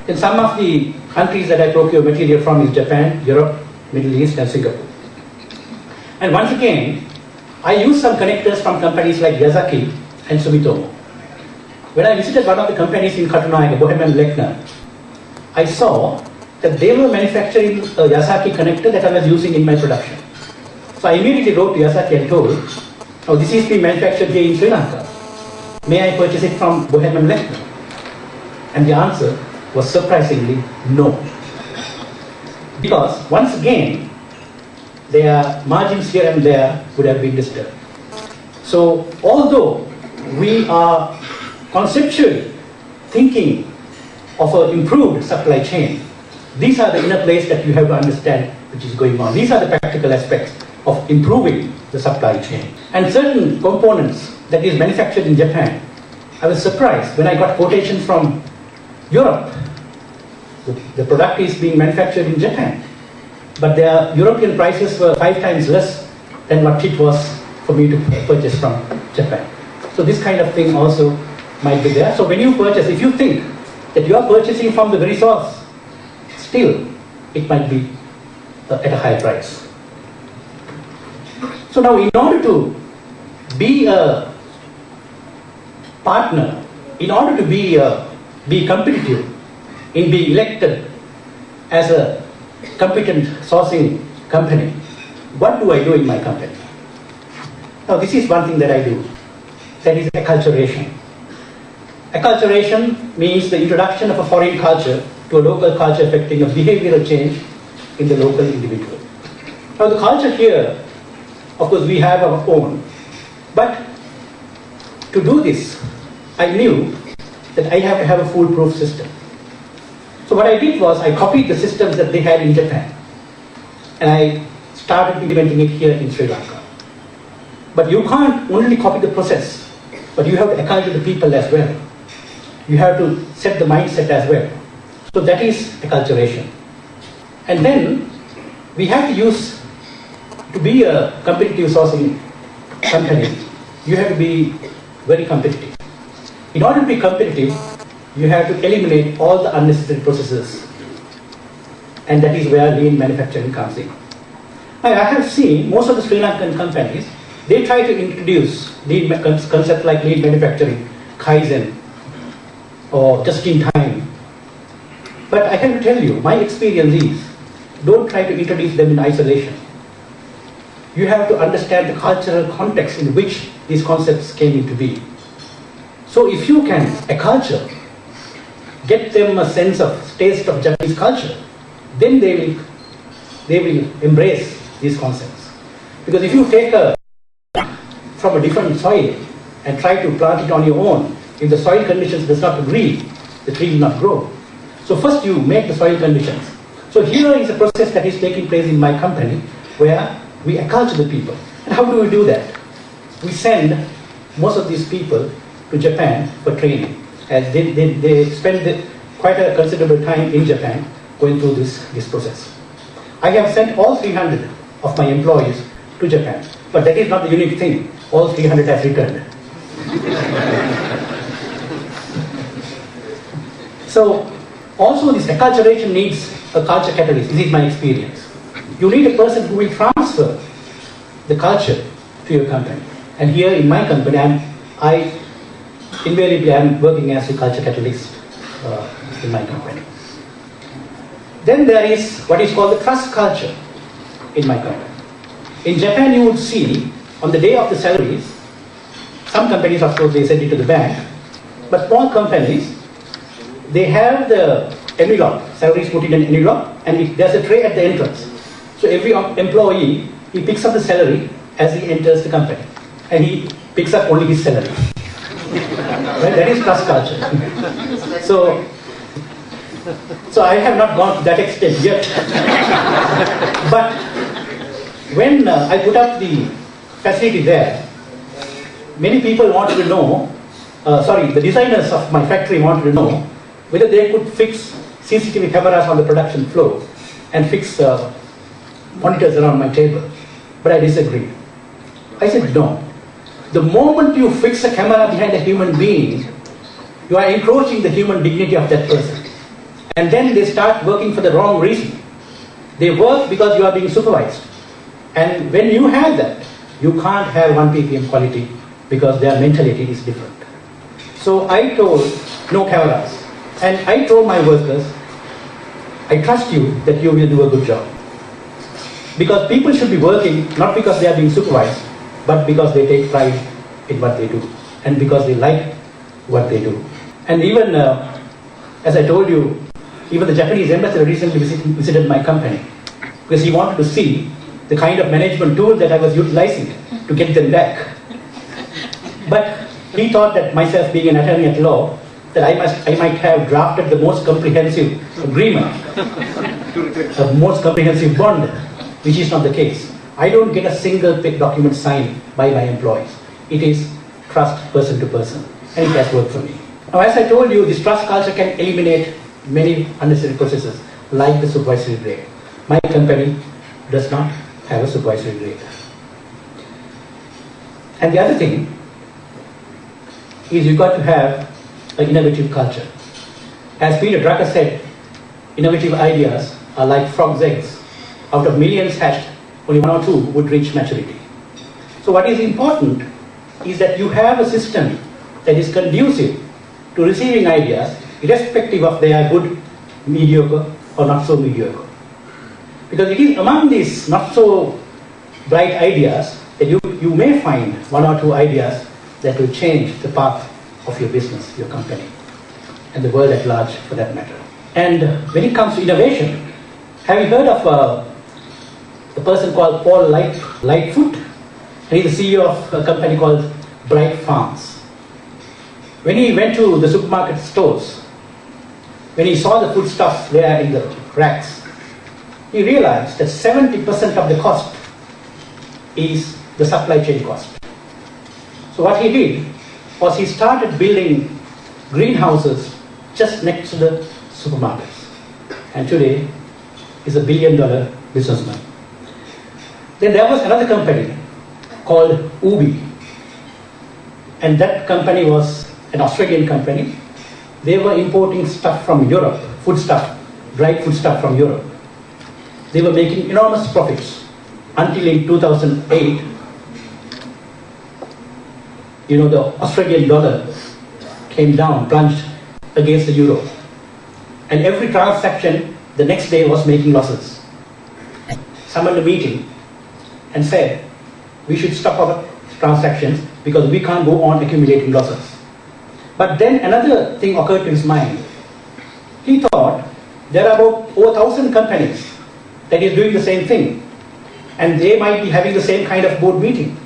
In some of the countries that I procure material from is Japan, Europe, Middle East and Singapore. And once again, I use some connectors from companies like Yazaki and Sumitomo. When I visited one of the companies in Katunayake, Bohemian Lechner, I saw that they were manufacturing a Yazaki connector that I was using in my production. So I immediately wrote to Yazaki and told, oh, this is being manufactured here in Sri Lanka. May I purchase it from Bohemian Lechner? And the answer was surprisingly no. Because once again, their margins here and there would have been disturbed. So although we are conceptually thinking of an improved supply chain, these are the inner plays that you have to understand which is going on. These are the practical aspects of improving the supply chain. And certain components that is manufactured in Japan, I was surprised when I got quotations from Europe. The product is being manufactured in Japan, but their European prices were 5 times less than what it was for me to purchase from Japan. So this kind of thing also might be there. So when you purchase, if you think that you are purchasing from the very source, still it might be at a high price. So now in order to be a partner, in order to be competitive in being elected as a competent sourcing company, what do I do in my company? Now this is one thing that I do, that is acculturation. Acculturation means the introduction of a foreign culture to a local culture affecting a behavioral change in the local individual. Now the culture here, of course we have our own, but to do this, I knew that I have to have a foolproof system. So what I did was I copied the systems that they had in Japan and I started implementing it here in Sri Lanka. But you can't only copy the process, but you have to acculturate the people as well. You have to set the mindset as well. So that is acculturation. And then we have to use, to be a competitive sourcing company, you have to be very competitive. In order to be competitive, you have to eliminate all the unnecessary processes. And that is where lean manufacturing comes in. Now, I have seen most of the Sri Lankan companies, they try to introduce lean concepts like lean manufacturing, Kaizen, or just in time. But I have to tell you, my experience is, don't try to introduce them in isolation. You have to understand the cultural context in which these concepts came into being. So if you can acculture, get them a sense of taste of Japanese culture, then they will embrace these concepts. Because if you take from a different soil and try to plant it on your own, if the soil conditions does not agree, the tree will not grow. So first you make the soil conditions. So here is a process that is taking place in my company where we acculture the people. And how do we do that? We send most of these people to Japan for training. As they spend quite a considerable time in Japan going through this process. I have sent all 300 of my employees to Japan, but that is not the unique thing. All 300 have returned. So also this acculturation needs a culture catalyst. This is my experience. You need a person who will transfer the culture to your company. And here in my company, I invariably am working as a culture catalyst in my company. Then there is what is called the trust culture in my company. In Japan, you would see on the day of the salaries, some companies, of course, they send it to the bank, but small companies, they have the envelope, salaries put in an envelope, and there's a tray at the entrance. So every employee, he picks up the salary as he enters the company, and he picks up only his salary. Right? That is trust culture. So I have not gone to that extent yet. But when I put up the facility there, many people wanted to know, the designers of my factory wanted to know whether they could fix CCTV cameras on the production floor and fix monitors around my table. But I disagreed. I said no. The moment you fix a camera behind a human being, you are encroaching the human dignity of that person. And then they start working for the wrong reason. They work because you are being supervised. And when you have that, you can't have 1 ppm quality because their mentality is different. So I told no cameras. And I told my workers, I trust you that you will do a good job. Because people should be working not because they are being supervised, but because they take pride in what they do and because they like what they do. And even, as I told you, even the Japanese ambassador recently visited my company because he wanted to see the kind of management tool that I was utilizing to get them back. But he thought that myself being an attorney at law, that I might have drafted the most comprehensive agreement, the most comprehensive bond, which is not the case. I don't get a single document signed by my employees. It is trust person to person, and it has worked for me. Now, as I told you, this trust culture can eliminate many unnecessary processes, like the supervisory grade. My company does not have a supervisory grade. And the other thing is you've got to have an innovative culture. As Peter Drucker said, innovative ideas are like frog's eggs. Out of millions hatched, only 1 or 2 would reach maturity. So what is important is that you have a system that is conducive to receiving ideas, irrespective of they are good, mediocre, or not so mediocre. Because it is among these not so bright ideas that you may find 1 or 2 ideas that will change the path of your business, your company, and the world at large for that matter. And when it comes to innovation, have you heard of a person called Paul Lightfoot? And he's the CEO of a company called Bright Farms. When he went to the supermarket stores, when he saw the foodstuffs there in the racks, he realized that 70% of the cost is the supply chain cost. So what he did was he started building greenhouses just next to the supermarkets. And today, he's $1 billion businessman. Then there was another company called Ubi. And that company was an Australian company. They were importing stuff from Europe, foodstuff, dried foodstuff from Europe. They were making enormous profits until in 2008, the Australian dollar came down, plunged against the euro. And every transaction the next day was making losses. Summoned a meeting and said, we should stop our transactions because we can't go on accumulating losses. But then another thing occurred to his mind. He thought, there are about over 1,000 companies that is doing the same thing. And they might be having the same kind of board meeting.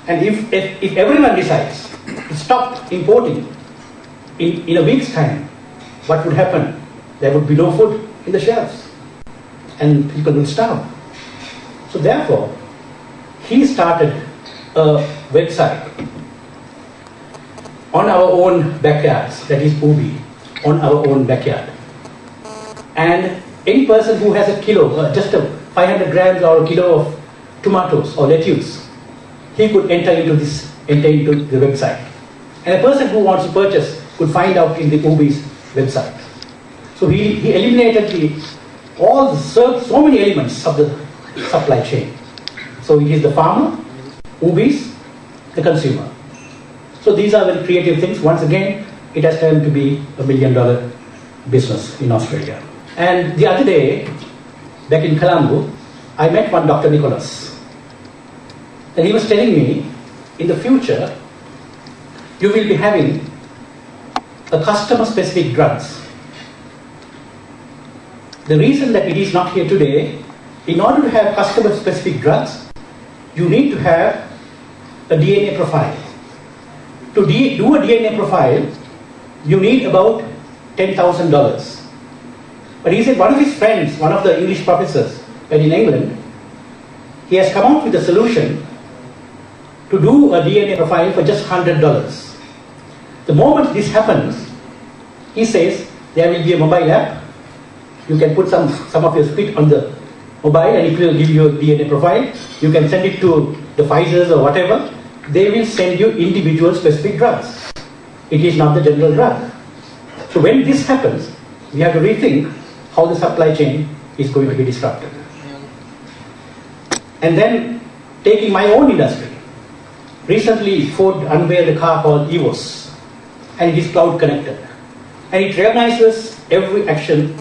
And if everyone decides to stop importing in a week's time, what would happen? There would be no food in the shelves. And people will starve. So therefore, he started a website on our own backyards, that is Ubi, on our own backyard. And any person who has a kilo, just a 500 grams or a kilo of tomatoes or lettuce, he could enter into the website. And a person who wants to purchase could find out in the Ubi's website. So he eliminated so many elements of the supply chain. So it is the farmer, Ubi's, the consumer. So these are very creative things. Once again, it has turned to be $1 million business in Australia. And the other day, back in Colombo, I met one Dr. Nicholas. And he was telling me, in the future, you will be having a customer-specific drugs. The reason that it is not here today, in order to have customer-specific drugs, you need to have a DNA profile. To do a DNA profile, you need about $10,000. But he said one of his friends, one of the English professors in England, he has come up with a solution to do a DNA profile for just $100. The moment this happens, he says there will be a mobile app. You can put some of your spit on the mobile and it will give you a DNA profile. You can send it to the Pfizer's or whatever. They will send you individual specific drugs. It is not the general drug. So when this happens, we have to rethink how the supply chain is going to be disrupted. And then, taking my own industry, recently Ford unveiled a car called EVOS, and it is cloud connected. And it recognizes every action,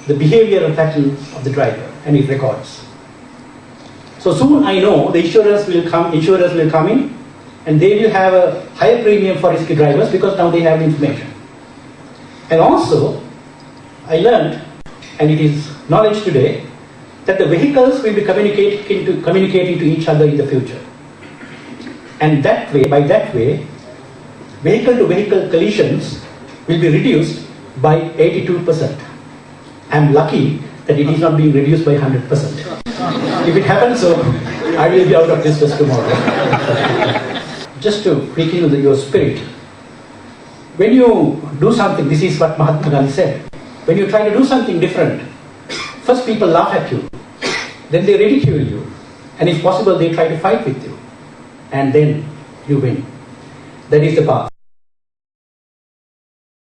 the behavioral pattern of the driver, and it records. So soon I know the insurers will come in, and they will have a higher premium for risky drivers because now they have information. And also, I learned, and it is knowledge today, that the vehicles will be communicating to each other in the future. And that way, by that way, vehicle-to-vehicle collisions will be reduced by 82%. I'm lucky that it is not being reduced by 100%. If it happens so, I will be out of business tomorrow. Just to rekindle your spirit, when you do something, this is what Mahatma Gandhi said, when you try to do something different, first people laugh at you, then they ridicule you, and if possible they try to fight with you, and then you win. That is the path.